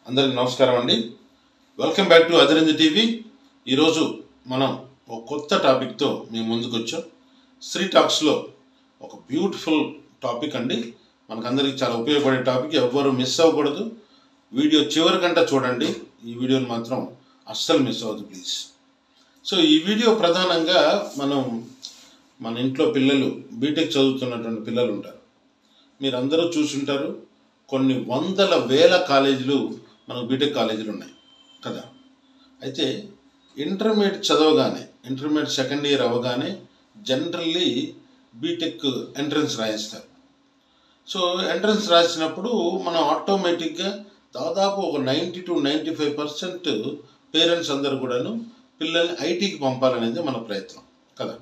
అందరికీ నమస్కారం అండి. Welcome back to Adirindi TV. ఈరోజు మనం ఒక కొత్త టాపిక్తో మేము ముందుకు వచ్చాం. శ్రీ టాక్స్లో ఒక బ్యూటిఫుల్ టాపిక్ అండి. మనకందరికీ చాలా ఉపయోగపడే టాపిక్. ఎవ్వరు మిస్ అవ్వకూడదు. వీడియో చివరికంట చూడండి. ఈ వీడియోని మాత్రం అస్సలు మిస్ అవ్వద్దు ప్లీజ్. సో ఈ వీడియో ప్రధానంగా మన ఇంట్లో పిల్లలు బీటెక్ చదువుతున్నటువంటి పిల్లలు ఉంటారు. మీరందరూ చూసుంటారు. కొన్ని వందల వేల కాలేజీలు మనకు బీటెక్ కాలేజీలు ఉన్నాయి కదా. అయితే ఇంటర్మీడియట్ సెకండ్ ఇయర్ అవ్వగానే జనరల్లీ బీటెక్ ఎంట్రన్స్ రాయిస్తారు. సో ఎంట్రన్స్ రాసినప్పుడు మనం ఆటోమేటిక్గా దాదాపు ఒక 90 to 95% పేరెంట్స్ అందరూ కూడాను పిల్లల్ని ఐటీకి పంపాలనేది మన ప్రయత్నం కదా.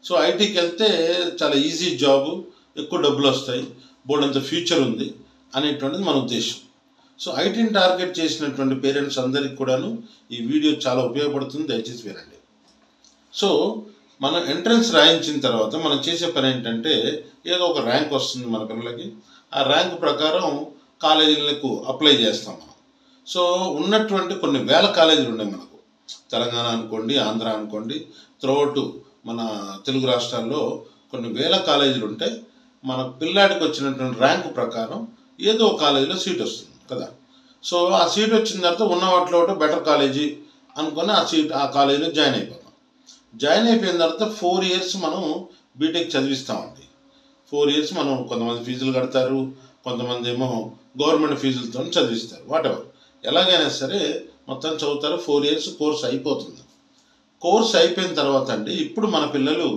సో ఐటీకి వెళ్తే చాలా ఈజీ జాబు, ఎక్కువ డబ్బులు వస్తాయి, బోర్డంత ఫ్యూచర్ ఉంది అనేటువంటిది మన ఉద్దేశం. సో ఐటీని టార్గెట్ చేసినటువంటి పేరెంట్స్ అందరికి కూడాను ఈ వీడియో చాలా ఉపయోగపడుతుంది. దయచేసి వినండి. సో మనం ఎంట్రన్స్ రాయించిన తర్వాత మనం చేసే పని ఏంటంటే, ఏదో ఒక ర్యాంక్ వస్తుంది మన పిల్లలకి. ఆ ర్యాంక్ ప్రకారం కాలేజీలకు అప్లై చేస్తాం మనం. సో ఉన్నటువంటి కొన్ని వేల కాలేజీలు ఉన్నాయి మనకు. తెలంగాణ అనుకోండి, ఆంధ్ర అనుకోండి, త్రూఅవుట్ మన తెలుగు రాష్ట్రాల్లో కొన్ని వేల కాలేజీలు ఉంటాయి. మన పిల్లాడికి వచ్చినటువంటి ర్యాంకు ప్రకారం ఏదో ఒక కాలేజీలో సీట్ వస్తుంది కదా. సో ఆ సీట్ వచ్చిన తర్వాత ఉన్న వాటిలో ఒకటి బెటర్ కాలేజీ అనుకొని ఆ కాలేజీలో జాయిన్ అయిపోతాం. జాయిన్ అయిపోయిన తర్వాత 4 years మనం బీటెక్ చదివిస్తామండి. 4 years మనం కొంతమంది ఫీజులు కడతారు, కొంతమంది ఏమో గవర్నమెంట్ ఫీజులతో చదివిస్తారు. వాటెవర్ ఎలాగైనా సరే మొత్తం చదువుతారు. 4 years కోర్స్ అయిపోతుంది. కోర్స్ అయిపోయిన తర్వాత అండి ఇప్పుడు మన పిల్లలు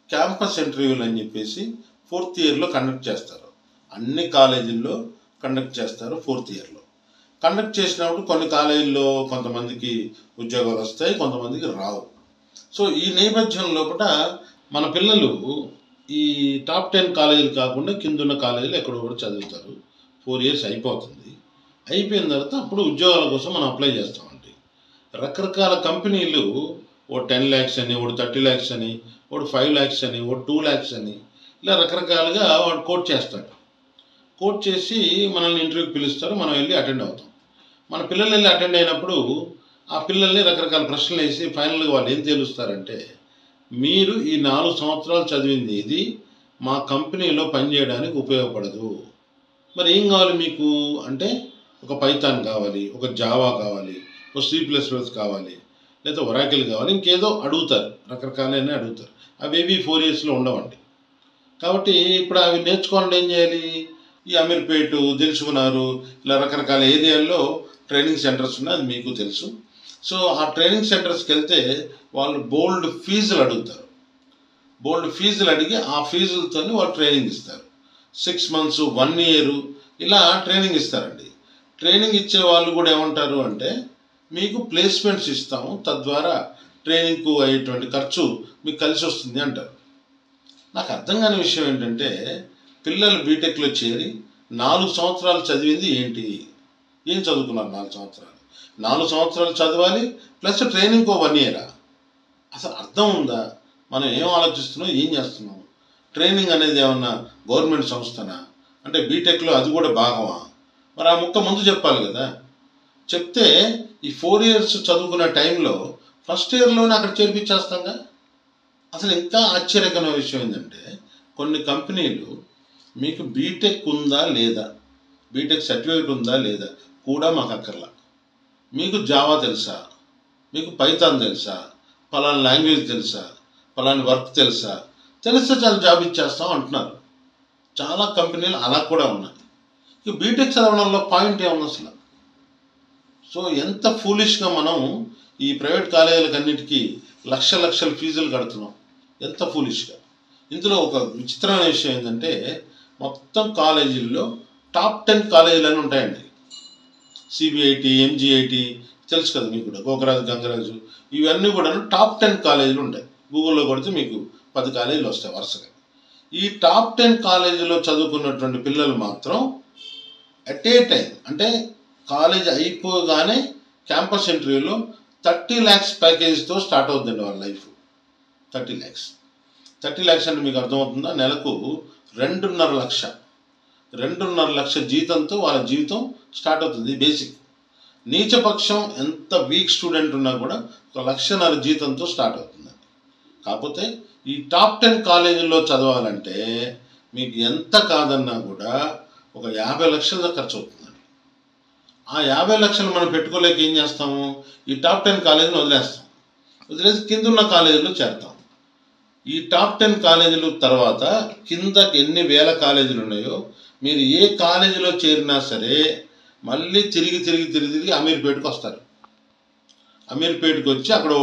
క్యాంపస్ ఇంటర్వ్యూలు అని చెప్పేసి 4th yearలో కండక్ట్ చేస్తారు. అన్ని కాలేజీల్లో కండక్ట్ చేస్తారు. 4th yearలో కండక్ట్ చేసినప్పుడు కొన్ని కాలేజీల్లో కొంతమందికి ఉద్యోగాలు వస్తాయి, కొంతమందికి రావు. సో ఈ నేపథ్యం లోపల మన పిల్లలు ఈ టాప్ 10 కాలేజీలు కాకుండా కిందున్న కాలేజీలు ఎక్కడో కూడా చదువుతారు. 4 years అయిపోతుంది. అయిపోయిన తర్వాత అప్పుడు ఉద్యోగాల కోసం మనం అప్లై చేస్తామండి. రకరకాల కంపెనీలు ఓ 10 lakhs అని, ఓ 30 lakhs అని, ఓ 5 lakhs అని, ఓ 2 lakhs అని, ఇలా రకరకాలుగా వాడు కోట్ చేస్తాడు. కోట్ చేసి మనల్ని ఇంటర్వ్యూకి పిలుస్తారు. మనం వెళ్ళి అటెండ్ అవుతాం. మన పిల్లలు వెళ్ళి అటెండ్ అయినప్పుడు ఆ పిల్లల్ని రకరకాల ప్రశ్నలు వేసి ఫైనల్గా వాళ్ళు ఏం తేలుస్తారంటే, మీరు ఈ 4 సంవత్సరాలు చదివింది ఇది మా కంపెనీలో పనిచేయడానికి ఉపయోగపడదు. మరి ఏం కావాలి మీకు అంటే, ఒక పైథాన్ కావాలి, ఒక జావా కావాలి, ఒక C++ కావాలి, లేదా ఒరాకిల్ కావాలి, ఇంకేదో అడుగుతారు. రకరకాలైన అడుగుతారు. అవేవి 4 yearsలో ఉండవండి. కాబట్టి ఇప్పుడు అవి నేర్చుకోవాలంటే ఏం చేయాలి? ఈ అమీర్పేట, దిల్సుఖ్నగర్ ఇలా రకరకాల ఏరియాల్లో ట్రైనింగ్ సెంటర్స్ ఉన్నాయి. అది మీకు తెలుసు. సో ఆ ట్రైనింగ్ సెంటర్స్కి వెళ్తే వాళ్ళు బోల్డ్ ఫీజులు అడుగుతారు. బోల్డ్ ఫీజులు అడిగి ఆ ఫీజులతో వాళ్ళు ట్రైనింగ్ ఇస్తారు. 6 months, 1 year ఇలా ట్రైనింగ్ ఇస్తారండి. ట్రైనింగ్ ఇచ్చే వాళ్ళు కూడా ఏమంటారు అంటే, మీకు ప్లేస్మెంట్స్ ఇస్తాము, తద్వారా ట్రైనింగ్కు అయ్యేటువంటి ఖర్చు మీకు కలిసి వస్తుంది అంటారు. నాకు అర్థం కాని విషయం ఏంటంటే, పిల్లలు బీటెక్లో చేరి 4 సంవత్సరాలు చదివింది ఏంటి? ఏం చదువుకున్నారు 4 సంవత్సరాలు? 4 సంవత్సరాలు చదవాలి ప్లస్ ట్రైనింగ్కో 1 year. అసలు అర్థం ఉందా? మనం ఏం ఆలోచిస్తున్నాం, ఏం చేస్తున్నాం? ట్రైనింగ్ అనేది ఏమన్నా గవర్నమెంట్ సంస్థనా? అంటే బీటెక్లో అది కూడా భాగమా? మరి ఆ ముక్క ముందు చెప్పాలి కదా. చెప్తే ఈ 4 years చదువుకునే టైంలో ఫస్ట్ ఇయర్లోనే అక్కడ చేర్పించేస్తాంగా. అసలు ఇంకా ఆశ్చర్యకరమైన విషయం ఏంటంటే, కొన్ని కంపెనీలు మీకు బీటెక్ ఉందా లేదా, బీటెక్ సర్టిఫికేట్ ఉందా లేదా కూడా మాకు అక్కర్లా. మీకు జావా తెలుసా, మీకు పైథాన్ తెలుసా, పలానా లాంగ్వేజ్ తెలుసా, పలానా వర్క్ తెలుసా, తెలిస్తే చాలా జాబ్ ఇచ్చేస్తాం అంటున్నారు. చాలా కంపెనీలు అలా కూడా ఉన్నాయి. ఇక బీటెక్ చదవడంలో పాయింట్ ఏముంది అసలు? సో ఎంత ఫూలిష్గా మనం ఈ ప్రైవేట్ కాలేజీలకు అన్నిటికీ లక్షల ఫీజులు కడుతున్నాం. ఎంత ఫూలిష్గా. ఇందులో ఒక విచిత్రమైన విషయం ఏంటంటే, మొత్తం కాలేజీల్లో టాప్ 10 కాలేజీలు అని ఉంటాయండి. CBIT, MGIT తెలుసు కదా మీకు కూడా, గోకరాజు, గంగరాజు, ఇవన్నీ కూడా టాప్ 10 కాలేజీలు ఉంటాయి. గూగుల్లో కొడితే మీకు 10 కాలేజీలు వస్తాయి వరుసగా. ఈ టాప్ 10 కాలేజీలో చదువుకున్నటువంటి పిల్లలు మాత్రం అట్ ఏ టైం, అంటే కాలేజ్ అయిపోగానే క్యాంపస్ ఇంటర్వ్యూలో 30 lakhs ప్యాకేజ్తో స్టార్ట్ అవుతుందండి వాళ్ళ లైఫ్. 30 lakhs అంటే మీకు అర్థమవుతుందా? నెలకు 2.5 లక్ష జీతంతో వాళ్ళ జీవితం స్టార్ట్ అవుతుంది. బేసిక్ నీచపక్షం ఎంత వీక్ స్టూడెంట్ ఉన్నా కూడా 1,00,000 జీతంతో స్టార్ట్ అవుతుంది. కాకపోతే ఈ టాప్ 10 కాలేజీల్లో చదవాలంటే మీకు ఎంత కాదన్నా కూడా ఒక 50 లక్షల దాకా ఖర్చు అవుతుందండి. ఆ 50 లక్షలు మనం పెట్టుకోలేక ఏం చేస్తాము, ఈ టాప్ 10 కాలేజీని వదిలేస్తాం. వదిలేసి కింద ఉన్న కాలేజీలో చేరతాం. ఈ టాప్ 10 కాలేజీలు తర్వాత కిందకి ఎన్ని వేల కాలేజీలు ఉన్నాయో మీరు ఏ కాలేజీలో చేరినా సరే మళ్ళీ తిరిగి అమీర్పేటకు వస్తారు. అమీర్పేటకు వచ్చి అక్కడ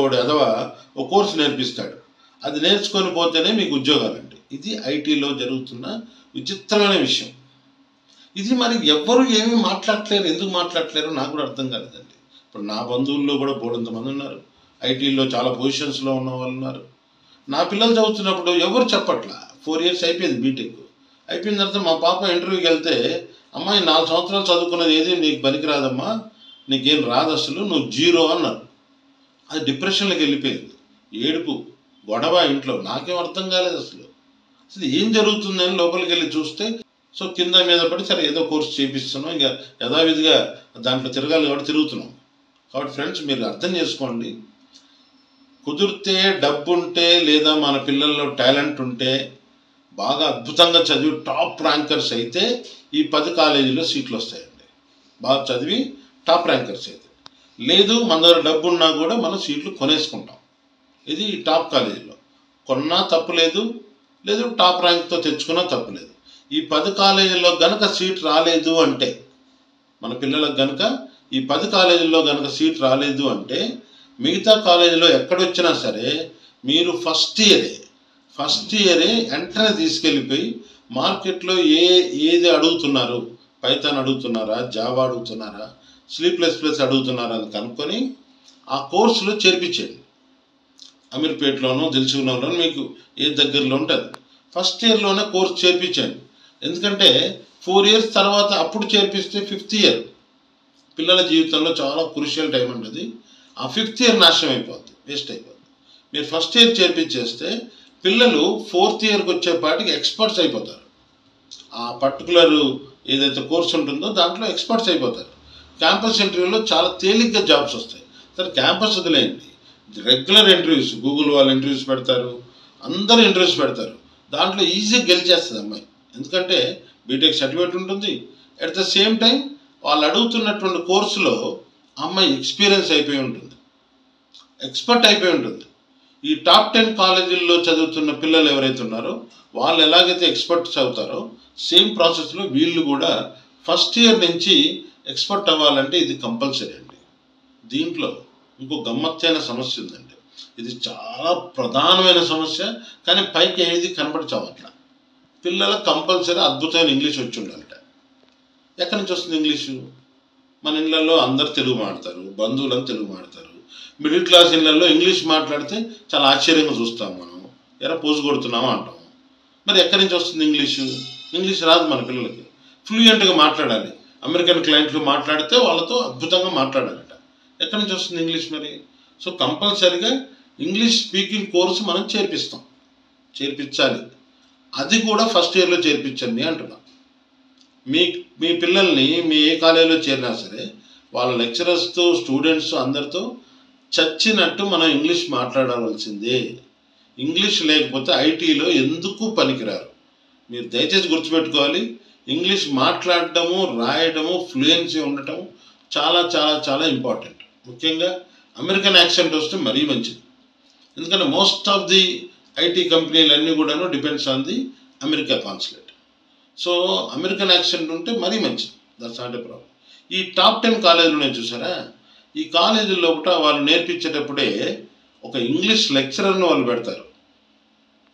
ఒక కోర్సు నేర్పిస్తాడు. అది నేర్చుకొని పోతేనే మీకు ఉద్యోగాలండి. ఇది ఐటీలో జరుగుతున్న విచిత్రమైన విషయం. ఇది మరి ఎవ్వరు ఏమీ మాట్లాడలేరు. ఎందుకు మాట్లాడలేరు నాకు కూడా అర్థం కాలేదండి. ఇప్పుడు నా బంధువుల్లో కూడా బోడంతమంది ఉన్నారు, ఐటీలో చాలా పొజిషన్స్లో ఉన్న వాళ్ళు ఉన్నారు. నా పిల్లలు చదువుతున్నప్పుడు ఎవరు చెప్పట్లా. 4 ఇయర్స్ అయిపోయింది బీటెక్. అయిపోయిన తర్వాత మా పాప ఇంటర్వ్యూకి వెళ్తే, అమ్మాయి 4 సంవత్సరాలు చదువుకున్నది ఏది నీకు పనికిరాదమ్మా, నీకేం రాదు అసలు, నువ్వు జీరో అన్నారు. అది డిప్రెషన్లోకి వెళ్ళిపోయింది. ఏడుపు గొడవ ఇంట్లో. నాకేం అర్థం కాలేదు అసలు ఏం జరుగుతుందని లోపలికి వెళ్ళి చూస్తే సో కింద మీద పడి సరే ఏదో కోర్సు చేపిస్తున్నాం, ఇంకా యథావిధిగా దాంట్లో తిరగాలి కాబట్టి తిరుగుతున్నాం. కాబట్టి ఫ్రెండ్స్ మీరు అర్థం చేసుకోండి, కుదిరితే డబ్బు ఉంటే లేదా మన పిల్లల్లో టాలెంట్ ఉంటే బాగా అద్భుతంగా చదివి టాప్ ర్యాంకర్స్ అయితే ఈ 10 కాలేజీలో సీట్లు వస్తాయండి. బాగా చదివి టాప్ ర్యాంకర్స్ అయితే. లేదు మన దగ్గర డబ్బు ఉన్నా కూడా మనం సీట్లు కొనేసుకుంటాం. ఇది టాప్ కాలేజీలో కొన్నా తప్పులేదు, లేదు టాప్ ర్యాంక్తో తెచ్చుకున్నా తప్పులేదు. ఈ 10 కాలేజీల్లో గనక సీట్ రాలేదు అంటే, మన పిల్లలకు గనక ఈ 10 కాలేజీల్లో గనక సీట్ రాలేదు అంటే మిగతా కాలేజీలో ఎక్కడొచ్చినా సరే మీరు ఫస్ట్ ఇయరే వెంటనే తీసుకెళ్ళిపోయి మార్కెట్లో ఏది అడుగుతున్నారు, పైథాన్ అడుగుతున్నారా, జావా అడుగుతున్నారా, C++ అడుగుతున్నారా అని కనుక్కొని ఆ కోర్సులో చేర్పించండి. అమీర్పేటలోనో దిల్సుఖ్నగర్లోనో మీకు ఏ దగ్గరలో ఉంటుంది ఫస్ట్ ఇయర్లోనే కోర్సు చేర్పించండి. ఎందుకంటే 4 ఇయర్స్ తర్వాత అప్పుడు చేర్పిస్తే 5th ఇయర్ పిల్లల జీవితంలో చాలా క్రూషియల్ టైం ఉంటుంది. ఆ 5th ఇయర్ నాశనం అయిపోద్ది, వేస్ట్ అయిపోద్ది. మీరు ఫస్ట్ ఇయర్ చేర్పించేస్తే పిల్లలు 4th ఇయర్కి వచ్చేపాటికి ఎక్స్పర్ట్స్ అయిపోతారు. ఆ పర్టికులర్ ఏదైతే కోర్స్ ఉంటుందో దాంట్లో ఎక్స్పర్ట్స్ అయిపోతారు. క్యాంపస్ ఇంటర్వ్యూలో చాలా తేలిగ్గా జాబ్స్ వస్తాయి. సరే క్యాంపస్ వదిలేయండి, రెగ్యులర్ ఇంటర్వ్యూస్, గూగుల్ వాళ్ళు ఇంటర్వ్యూస్ పెడతారు, అందరూ ఇంటర్వ్యూస్ పెడతారు. దాంట్లో ఈజీగా గెలిచేస్తుంది అమ్మాయి. ఎందుకంటే బీటెక్ సర్టిఫికేట్ ఉంటుంది, అట్ ద సేమ్ టైం వాళ్ళు అడుగుతున్నటువంటి కోర్సులో అమ్మాయి ఎక్స్పీరియన్స్ అయిపోయి ఉంటుంది, ఎక్స్పర్ట్ అయిపోయి ఉంటుంది. ఈ టాప్ 10 కాలేజీల్లో చదువుతున్న పిల్లలు ఎవరైతే ఉన్నారో వాళ్ళు ఎలాగైతే ఎక్స్పర్ట్స్ అవుతారో సేమ్ ప్రాసెస్లో వీళ్ళు కూడా ఫస్ట్ ఇయర్ నుంచి ఎక్స్పర్ట్ అవ్వాలంటే ఇది కంపల్సరీ అండి. దీంట్లో ఇంకో గమ్మత్తైన సమస్య ఉందండి. ఇది చాలా ప్రధానమైన సమస్య, కానీ పైకి ఏది కనబడి చావట్లా. పిల్లలకు కంపల్సరీ అద్భుతమైన ఇంగ్లీష్ వచ్చి ఉండాలట. ఎక్కడి నుంచి వస్తుంది ఇంగ్లీషు? మన ఇళ్ళల్లో అందరు తెలుగు మాట్లాడతారు, బంధువులను తెలుగు మాట్లాడతారు. మిడిల్ క్లాస్ ఇళ్ళల్లో ఇంగ్లీష్ మాట్లాడితే చాలా ఆశ్చర్యంగా చూస్తాం. మనం ఎరా పోజు కొడుతున్నామా అంటాం. మరి ఎక్కడి నుంచి వస్తుంది ఇంగ్లీషు? ఇంగ్లీష్ రాదు మన పిల్లలకి. ఫ్లూయెంట్గా మాట్లాడాలి. అమెరికన్ క్లయింట్లు మాట్లాడితే వాళ్ళతో అద్భుతంగా మాట్లాడాలట. ఎక్కడి నుంచి వస్తుంది ఇంగ్లీష్ మరి? సో కంపల్సరీగా ఇంగ్లీష్ స్పీకింగ్ కోర్సు మనం చేర్పించాలి. అది కూడా ఫస్ట్ ఇయర్లో చేర్పించండి అంటున్నా. మీ పిల్లల్ని మీ ఏ కాలేజీలో చేరినా సరే వాళ్ళ లెక్చరర్స్తో, స్టూడెంట్స్ అందరితో చచ్చినట్టు మనం ఇంగ్లీష్ మాట్లాడవలసిందే. ఇంగ్లీష్ లేకపోతే ఐటీలో ఎందుకు పనికిరారు. మీరు దయచేసి గుర్తుపెట్టుకోవాలి, ఇంగ్లీష్ మాట్లాడటము, రాయడము, ఫ్లూయెన్సీ ఉండటం చాలా చాలా చాలా ఇంపార్టెంట్. ముఖ్యంగా అమెరికన్ యాక్సెంట్ వస్తే మరీ మంచిది. ఎందుకంటే మోస్ట్ ఆఫ్ ది ఐటీ కంపెనీలు అన్నీ కూడాను depends on the America consulate. So American accent ఉంటే మరీ మంచిది. That's not a problem. ఈ టాప్ 10 కాలేజీలు ఉన్నాయి చూసారా, ఈ కాలేజీల్లో ఒకట వాళ్ళు నేర్పించేటప్పుడే ఒక ఇంగ్లీష్ లెక్చరర్ను వాళ్ళు పెడతారు.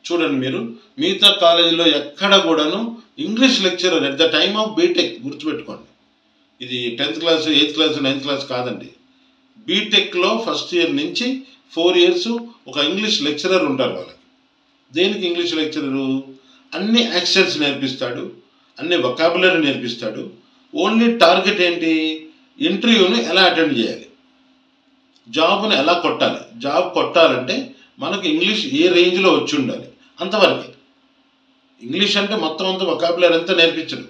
చూడండి మీరు మిగతా కాలేజీలో ఎక్కడ కూడాను English lecturer at the time of BTech గుర్తుపెట్టుకోండి. ఇది 10th class, 8th class, 9th class కాదండి. బీటెక్లో ఫస్ట్ ఇయర్ నుంచి 4 ఇయర్స్ ఒక ఇంగ్లీష్ లెక్చరర్ ఉంటారు వాళ్ళకి. దేనికి ఇంగ్లీష్ లెక్చరరు? అన్ని యాక్సెంట్స్ నేర్పిస్తాడు, అన్ని వొకాబులరీ నేర్పిస్తాడు. ఓన్లీ టార్గెట్ ఏంటి? ఇంటర్వ్యూని ఎలా అటెండ్ చేయాలి, జాబ్ని ఎలా కొట్టాలి. జాబ్ కొట్టాలంటే మనకు ఇంగ్లీష్ ఏ రేంజ్లో వచ్చి ఉండాలి అంతవరకే. ఇంగ్లీష్ అంటే మొత్తం అంతా వొకాబులరీ అంతా నేర్పించడు.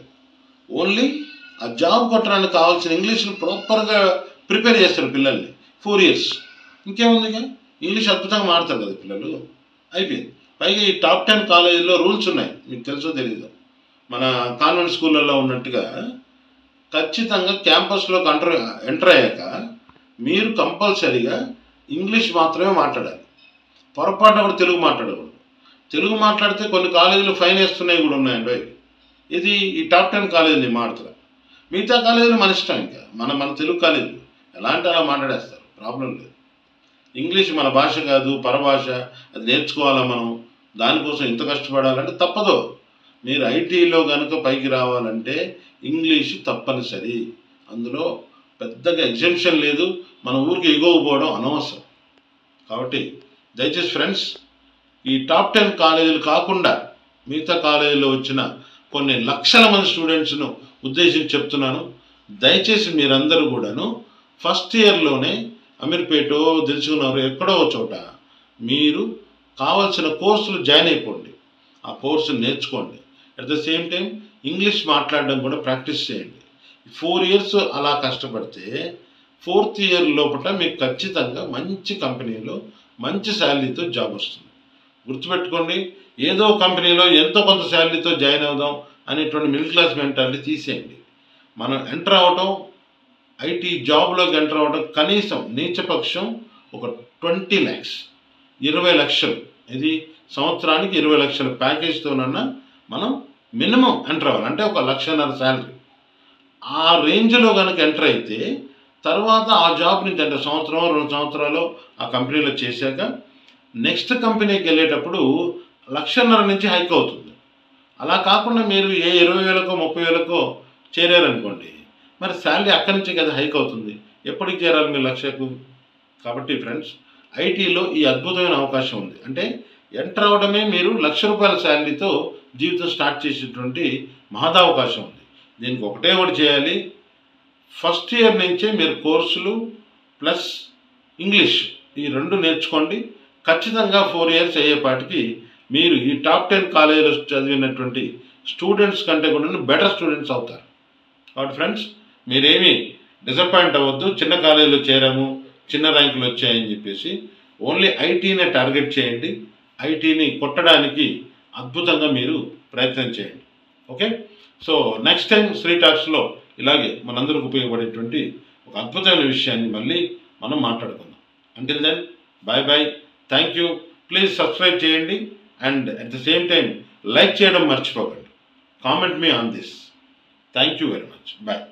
ఓన్లీ ఆ జాబ్ కొట్టడానికి కావాల్సిన ఇంగ్లీష్ని ప్రాపర్గా ప్రిపేర్ చేస్తారు పిల్లల్ని 4 years. ఇంకేముంది, ఇంగ్లీష్ అద్భుతంగా మారుతారు కదా పిల్లలు. అయిపోయింది. పైగా ఈ టాప్ 10 కాలేజీల్లో రూల్స్ ఉన్నాయి, మీకు తెలుసో తెలీదు. మన కాన్వెంట్ స్కూళ్ళల్లో ఉన్నట్టుగా ఖచ్చితంగా క్యాంపస్లోకి ఎంటర్ అయ్యాక మీరు కంపల్సరీగా ఇంగ్లీష్ మాత్రమే మాట్లాడాలి. పొరపాటున కూడా తెలుగు మాట్లాడకూడదు. తెలుగు మాట్లాడితే కొన్ని కాలేజీలు ఫైన్ వేస్తున్నాయి కూడా ఉన్నాయండి. ఇది ఈ టాప్ 10 కాలేజీలు మాట్లాడతారు. మిగతా కాలేజీలు మన ఇష్టం. ఇంకా మన తెలుగు కాలేజీలు ఎలా అంటే అలా మాట్లాడేస్తారు, ప్రాబ్లం లేదు. ఇంగ్లీష్ మన భాష కాదు, పరభాష. అది నేర్చుకోవాలా మనం, దానికోసం ఇంత కష్టపడాలంటే తప్పదు. మీరు ఐటీలో కనుక పైకి రావాలంటే ఇంగ్లీష్ తప్పనిసరి. అందులో పెద్దగా ఎగ్జామ్షన్ లేదు. మన ఊరికి ఎగోకపోవడం అనవసరం. కాబట్టి దయచేసి ఫ్రెండ్స్, ఈ టాప్ 10 కాలేజీలు కాకుండా మిగతా కాలేజీలో వచ్చిన కొన్ని లక్షల మంది స్టూడెంట్స్ను ఉద్దేశించి చెప్తున్నాను. దయచేసి మీరందరూ కూడాను ఫస్ట్ ఇయర్లోనే అమీర్పేటో తెలుసుకున్నారు ఎక్కడో చోట మీరు కావాల్సిన కోర్సులు జాయిన్ అయిపోండి. ఆ కోర్సులు నేర్చుకోండి. At the same time English మాట్లాడడం కూడా ప్రాక్టీస్ చేయండి. 4 years అలా కష్టపడితే 4th year లోపల మీకు ఖచ్చితంగా మంచి కంపెనీలో మంచి శాలరీతో జాబ్ వస్తుంది. గుర్తుపెట్టుకోండి, ఏదో కంపెనీలో ఎంతో కొంత శాలరీతో జాయిన్ అవుదాం అనేటువంటి మిడిల్ క్లాస్ మెంటాలిటీ తీసేయండి. మనం ఎంటర్ అవటం, ఐటీ జాబ్లోకి ఎంటర్ అవ్వడం కనీసం నీచపక్షం ఒక 20 lakhs, 20 లక్షలు, ఇది సంవత్సరానికి 20 లక్షల ప్యాకేజ్తోనన్నా మనం మినిమం ఎంటర్ అవ్వాలి. అంటే 1.5 లక్ష శాలరీ. ఆ రేంజ్లో కనుక ఎంటర్ అయితే తర్వాత ఆ జాబ్ నుంచి అంటే సంవత్సరం 2 సంవత్సరాలు ఆ కంపెనీలో చేశాక నెక్స్ట్ కంపెనీకి వెళ్ళేటప్పుడు 1.5 లక్షల నుంచి హైక్ అవుతుంది. అలా కాకుండా మీరు ఏ 20,000కో 30,000కో చేరారనుకోండి, మరి శాలరీ అక్కడి నుంచే కదా హైక్ అవుతుంది. ఎప్పటికి చేరాలి మీరు 1 లక్షకు? కాబట్టి ఫ్రెండ్స్, ఐటీలో ఈ అద్భుతమైన అవకాశం ఉంది. అంటే ఎంటర్ అవ్వడమే మీరు 1 లక్ష రూపాయల శాలరీతో జీవితం స్టార్ట్ చేసేటువంటి మహదావకాశం ఉంది. దీనికి ఒకటి చేయాలి, ఫస్ట్ ఇయర్ నుంచే మీరు కోర్సులు ప్లస్ ఇంగ్లీష్ ఈ 2 నేర్చుకోండి. ఖచ్చితంగా 4 years అయ్యేపాటికి మీరు ఈ టాప్ 10 కాలేజీలో చదివినటువంటి స్టూడెంట్స్ కంటే కూడా బెటర్ స్టూడెంట్స్ అవుతారు. కాబట్టి ఫ్రెండ్స్, మీరేమీ డిసప్పాయింట్ అవ్వద్దు. చిన్న కాలేజీలో చేరాము, చిన్న ర్యాంకులు వచ్చాయని చెప్పేసి ఓన్లీ ఐటీనే టార్గెట్ చేయండి. ఐటీని కొట్టడానికి అద్భుతంగా మీరు ప్రయత్నం చేయండి. Okay, so next time Sri టాక్స్లో ఇలాగే మనందరికి ఉపయోగపడేటువంటి ఒక అద్భుతమైన విషయాన్ని మళ్ళీ మనం మాట్లాడుకుందాం. Until then, bye bye, thank you. Please subscribe చేయండి and at the same time like చేయడం మర్చిపోకండి. Comment me on this. Thank you very much. Bye.